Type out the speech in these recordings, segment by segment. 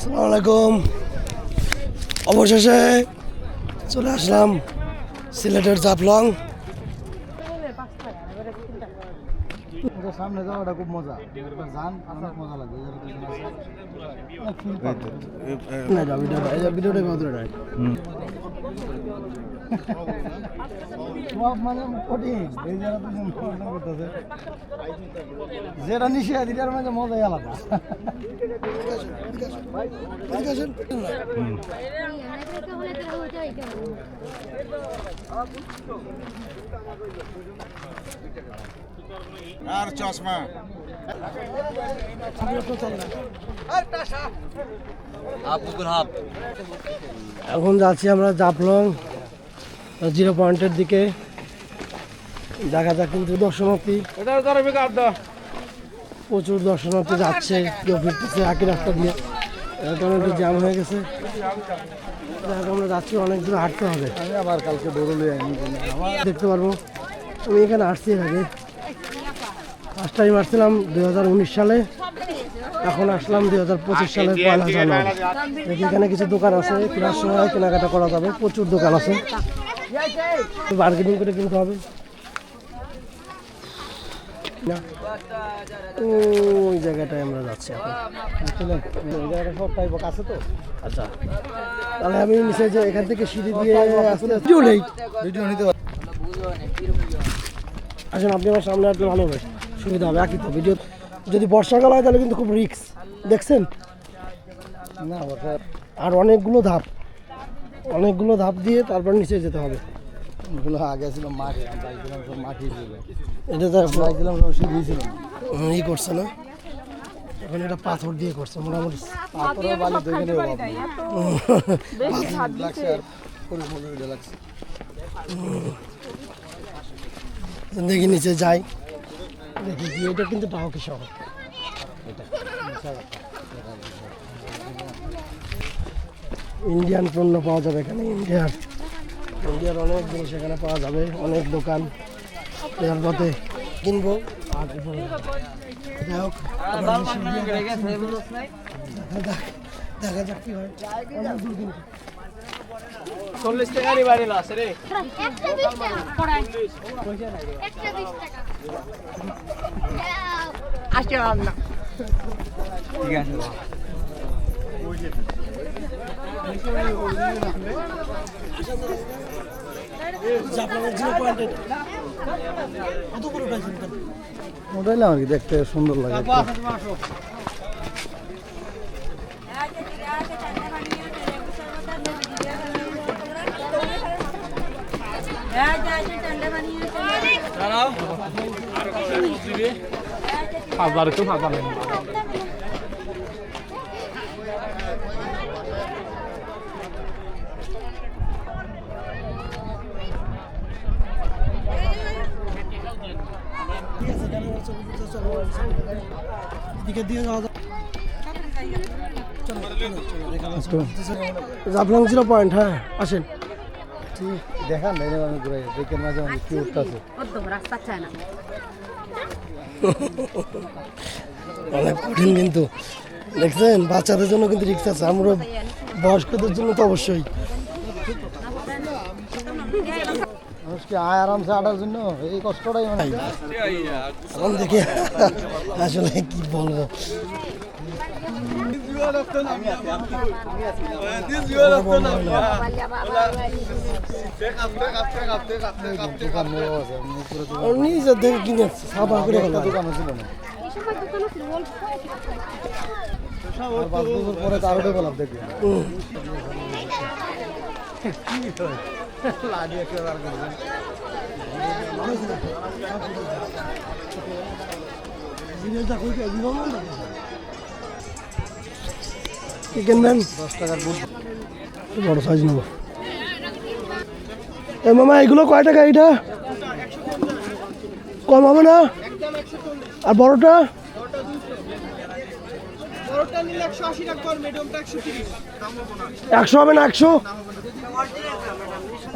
আসসালামু আলাইকুম। অবশেষে চলে আসলাম সিলেটের জাফলং। সামনে যাওয়াটা খুব মজা, যান অনেক মজা লাগবে। মানে কঠিন যেটা নিষেধ এটার মাঝে মজাই আলাদা। আর চশমা এখন যাচ্ছি আমরা জাফলং 0 পয়েন্টের দিকে। দেখা যাক, কিন্তু দর্শনার্থী প্রচুর দর্শনার্থী যাচ্ছে, কেউ ফিরতেছে একই রাস্তা দিয়ে, এর কারণে একটু জ্যাম হয়ে গেছে। আমরা যাচ্ছি, অনেক দূরে হাঁটতে হবে। আমি আবার কালকে দৌড়লে দেখতে পারবো। আমি এখানে আসছি এর আগে, ফার্স্ট টাইম আসছিলাম 2019 সালে, এখন আসলাম 2025 সালের 1 জানুয়ারি। দেখি এখানে কিছু দোকান আছে, কেনার সময় কেনাকাটা করা যাবে, প্রচুর দোকান আছে, বার্গেনিং করে কিনতে হবে। ওই জায়গাটায় আমরা যাচ্ছি এখন। ওই জায়গাটা সব টাইপ আছে তো। আচ্ছা, তাহলে আমি নিচে যে এখান থেকে সিঁড়ি দিয়ে আসলে ভিডিও নেই, ভিডিও নিতে পারি। আসেন আপনি আমার সামনে আসলে ভালো হবে, সুবিধা হবে। একই তো ভিডিও, যদি বর্ষাকাল হয় তাহলে কিন্তু খুব রিস্ক, দেখছেন না আর অনেকগুলো ধাপ দিয়ে তারপর নিচে যেতে হবে। ওগুলো আগে ছিল মাটি, আমরা সব মাটি ছিল, এটা তো যাইছিলাম সব সিঁড়ি ছিল, ই করছে না, এখন এটা পাথর দিয়ে করছে মোটামুটি। পাথরের বালি দেখে লাগছে আর পরিমল লাগছে। দেখি নিচে যাই, দেখি কি এটা কিন্তু ডাউকি শহর। ইন্ডিয়ান পণ্য পাওয়া যাবে এখানে, ইন্ডিয়ার অনেক জিনিস এখানে পাওয়া যাবে, অনেক দোকান। এর পথে কিনবো আর যাই হোক, দেখা যাক কি হয়। 40 টাকারই বাড়ি লাস রে, আসলাম না। ঠিক আছে, মোটাইলে আমার কি দেখতে সুন্দর লাগে। জাফলং 0 পয়েন্ট। হ্যাঁ আসেন, দেখা নেই আমি ঘুরে দেখে মাঝে মাঝে কি উঠতেছে। অনেক কঠিন কিন্তু, দেখছেন বাচ্চাদের জন্য কিন্তু রিক্স আছে, আমরা বয়স্কদের জন্য তো অবশ্যই। মানুষকে আরামসে আটার জন্য এই কষ্টটাই মানে এখন দেখি আসলে কি বলবো। নিজের দেখে কিনে সাফা করে দোকান ছিল না, 5 বছর পরে তারও ডেভেলপ দেখবে। কি কিনবেন? 10 টাকার বুট, বড় সাইজ নেব। এ মামা এগুলো কয় টাকা? এটা কম হবে না? আর বড়টা? 100 হবে না? 100?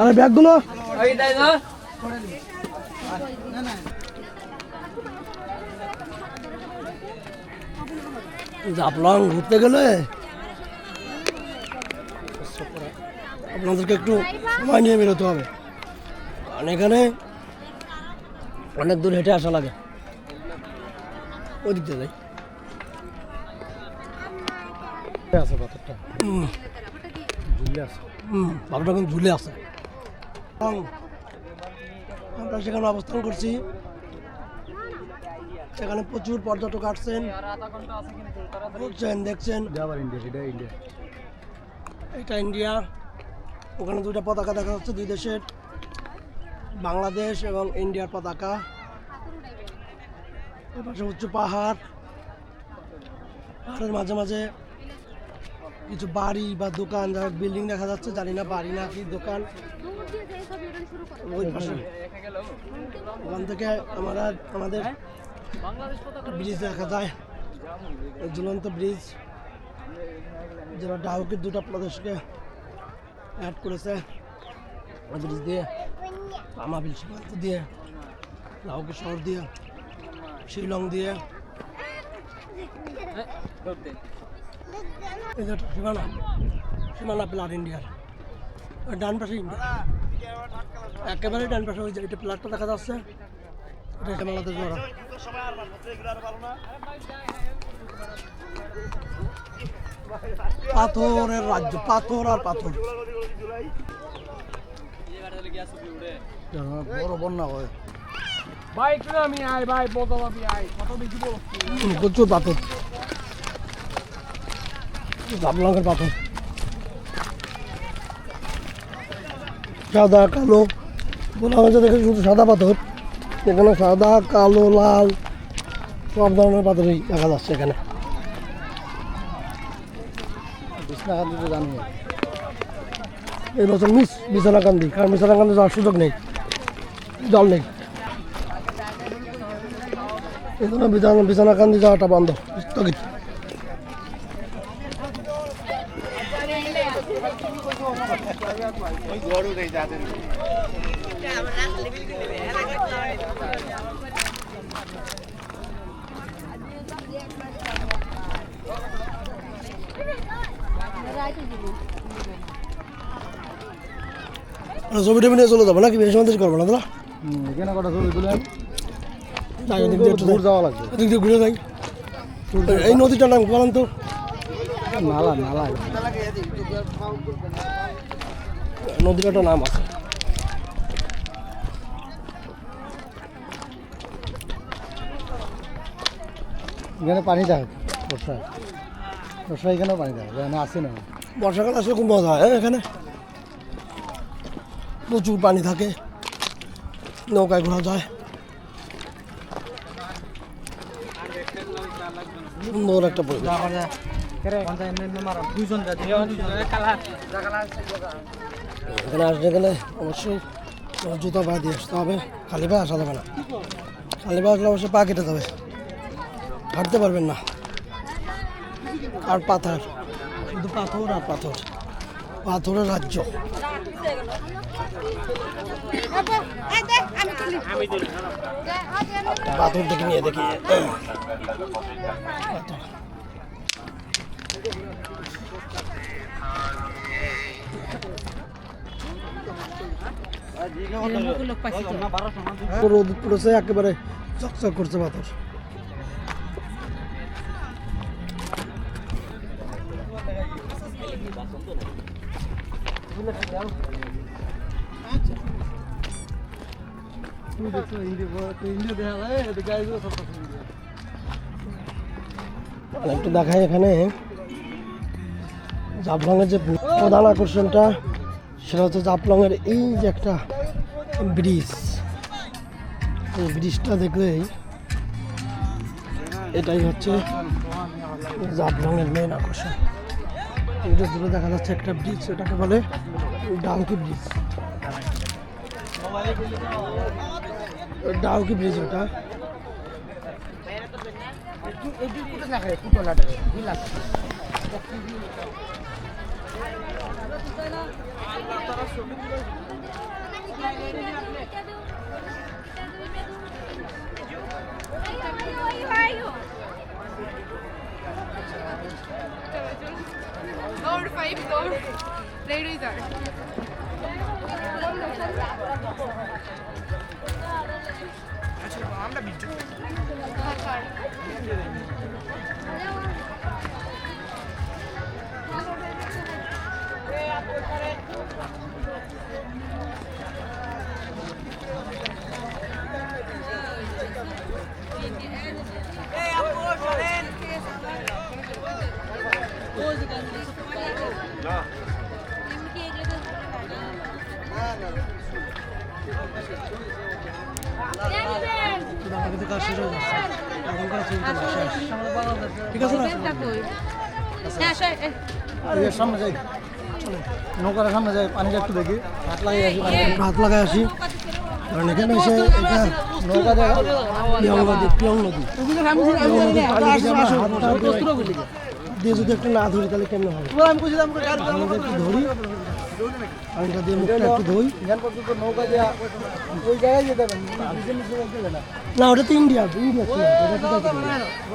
আর ব্যাগগুলো জাফলং ঘুরতে গেলে আপনাদেরকে একটু সময় নিয়ে বেরোতে হবে, কারণ এখানে অনেক দূর হেঁটে আসা লাগে। ওই দিকটা যাই। আছে পাথরটা ঝুলে আছে। ভালোটা কিন্তু ঝুলে আছে। এবং আমরা সেখানে অবস্থান করছি, সেখানে প্রচুর পর্যটক আসছেন, ঘুরছেন, দেখছেন। আবার ইন্ডিয়া, এটা ইন্ডিয়া। এটা ইন্ডিয়া। ওখানে দুইটা পতাকা দেখা যাচ্ছে, দুই দেশের, বাংলাদেশ এবং ইন্ডিয়ার পতাকা। এর পাশে উঁচু পাহাড়, পাহাড়ের মাঝে মাঝে কিছু বাড়ি বা দোকান, যারা বিল্ডিং দেখা যাচ্ছে, জানি না বাড়ি না কি দোকান। ওই পাশে ওখান থেকে আমাদের ব্রিজ দেখা যায়, ঝুলন্ত ব্রিজ, যারা ডাউকের দুটা প্রদেশকে অ্যাড করেছে। ব্রিজ দিয়ে আমাবিল সীমান্ত দিয়ে, ডাউকের শহর দিয়ে, শিলং দিয়ে, সীমানা সীমানা প্লাট ইন্ডিয়ার ডান পাশে ইন্ডিয়া, একেবারে ডান পাশে ওই যে এটা প্লাটটা দেখা যাচ্ছে, এটা বাংলাদেশ। ওরা পাথরের রাজ্য, পাথর আর পাথর। বড় বন্যা হয়। ভাই একটু আমি আয় ভাই, বলতো আমি আয়, কত বেশি বলছি। প্রচুর পাথর, জাফলংয়ের পাথর, সাদা কালো। বলা হয়েছে দেখে শুধু সাদা পাথর, এখানে সাদা কালো লাল সব ধরনের পাথরই দেখা যাচ্ছে এখানে। বিছনাকান্দি তো জানি। এই বছর মিস বিছনাকান্দি, কারণ বিছনাকান্দি যাওয়ার সুযোগ নেই, জল নেই, এই জন্য বিছনাকান্দি যাওয়াটা বন্ধ, স্থগিত। ছবি টবি নিয়ে চলে যাবো নাকি? বেশি সন্দেশ করবো না দাদা? এখানে কটা ছবি তুলে যাই, ওদিক দিয়ে একটু দূর যাওয়া লাগবে। ওদিক দিয়ে ঘুরে যাই। এই নদীটার নাম বলেন তো? নালা, নালা। নদীটার নাম আছে। এখানে পানি থাকে বর্ষায়, বর্ষায় এখানেও পানি থাকে, এখানে আসে না। বর্ষাকাল আসলে খুব মজা হয় এখানে, প্রচুর পানি থাকে, নৌকায় ঘোরা যায়, সুন্দর একটা পরিবেশ। এখানে আসতে গেলে অবশ্যই জুতা পা দিয়ে আসতে হবে, খালি পায়ে আসা যাবে না। খালি পায়ে আসলে অবশ্যই পা কেটে যাবে, হাঁটতে পারবেন না। আর পাথর, শুধু পাথর আর পাথর, পাথরের রাজ্য। পাথর দেখে নিয়ে দেখি রোদ পড়েছে, একেবারে চকচক করছে পাথর। একটু দেখাই, এখানে জাফলংয়ের যে প্রধান আকর্ষণটা সেটা হচ্ছে জাফলংয়ের এই যে একটা ব্রিজ। এই ব্রিজটা দেখলেই এটাই হচ্ছে জাফলংয়ের মেন আকর্ষণ। এটা দূরে দেখা যাচ্ছে একটা ব্রিজ, ওটাকে বলে ডাউকি ব্রিজ। ডাউকি ব্রিজ ওটা। Doğru Faik doğru. কিন্তু কাজ শেষ হয়ে যাচ্ছে এখনকার চিন্তা না শেষ ঠিক আছে না এর সামনে যাই নৌকার সামনে যাই পানিটা একটু দেখি হাত লাগিয়ে আসি হাত লাগাই আসি কারণ এখানে এসে এটা নৌকা দেখা পিয়ং নদী দিয়ে যদি একটা না ধরি তাহলে কেমন হবে আমাদের একটু ধরি পানিটা দিয়ে মুখটা একটু ধুই এখান পর্যন্ত নৌকা দেওয়া ওই জায়গায় যেতে হবে নিচে নিচে যেতে না না ওটা তো ইন্ডিয়া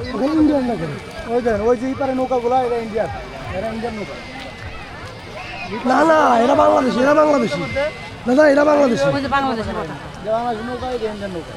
ওখানে ইন্ডিয়ান না কেন ওই দেন ওই যে পারে নৌকাগুলো এটা ইন্ডিয়ার এরা ইন্ডিয়ান নৌকা না না এরা বাংলাদেশি দাদা এরা বাংলাদেশি যে বাংলাদেশ নৌকা এটা ইন্ডিয়ান নৌকা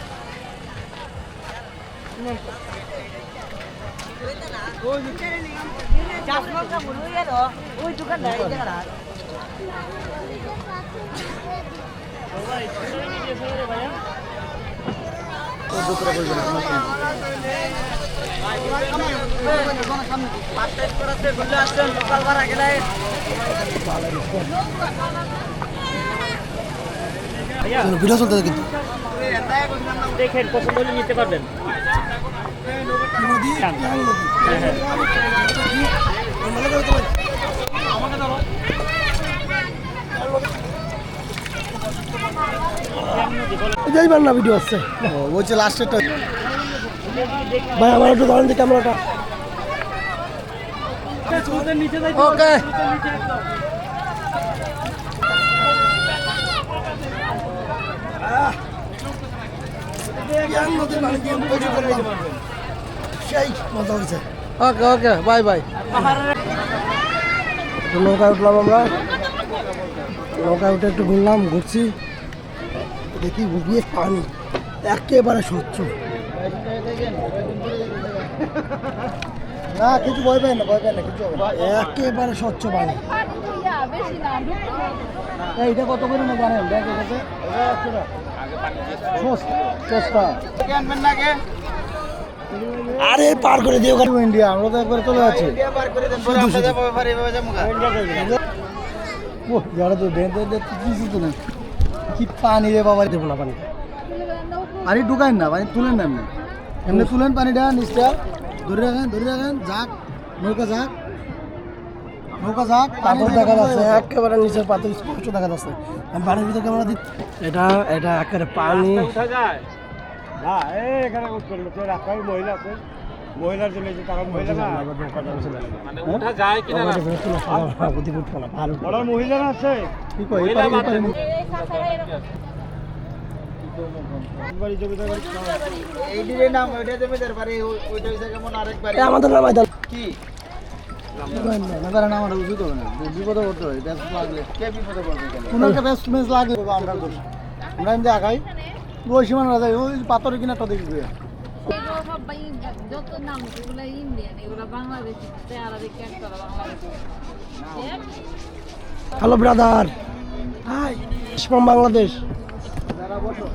ভিডিও চলতে কিন্তু দেখেন পছন্দ হলে নিতে পারবেন। যাইবার না ভিডিও আসছে ওই যে লাস্টেরটা ভাই আমার একটু ধরেন দিই ক্যামেরাটা ওকে সেই মজা হয়েছে ওকে ওকে বাই বাই নৌকায় উঠলাম আমরা নৌকায় উঠে একটু ঘুরছি দেখি ঘুরিয়ে পানি একেবারে স্বচ্ছ না কিছু ভয় পাই না কিছু হবে না একেবারে স্বচ্ছ পানি এইটা কত করে না জানেন ব্যাংকের কাছে সস্তা আরে পার করে দিও ইন্ডিয়া আমরা তো একবার চলে যাচ্ছি ও যারা তো কিছু তো নেই কি পানি রে বাবা দেবো না পানি পানি ঢুকান না পানি তুলেন না এমনি এমনি তুলেন পানিটা নিচটা ধরে রাখেন যাক নৌকা যাক পাথর দেখা যাচ্ছে একেবারে নিচের পাথর স্পষ্ট দেখা যাচ্ছে আমি পানির ভিতরে ক্যামেরা দিই এটা একেবারে পানি উঠা যায় না এখানে উঠতে রাস্তায় মহিলা আছে মহিলার জন্য যে তারা মহিলা না মানে উঠা যায় কিনা না বড় মহিলা আছে কি কই আমাদের নামাই দেন আমার উচিত হবে না বিপদে পড়তে হবে ব্যস্ত লাগলে কোনো একটা ব্যস্ত মেস লাগলে আমরা দোষ আমরা এমনি আগাই ওই সীমানা যাই ওই পাথরের কিনারটা দেখবি যত নাম এগুলো ইন্ডিয়ান এগুলো বাংলাদেশি চেহারা দেখে একটা Bangladeshi hello brother high from Bangladesh যারা বসো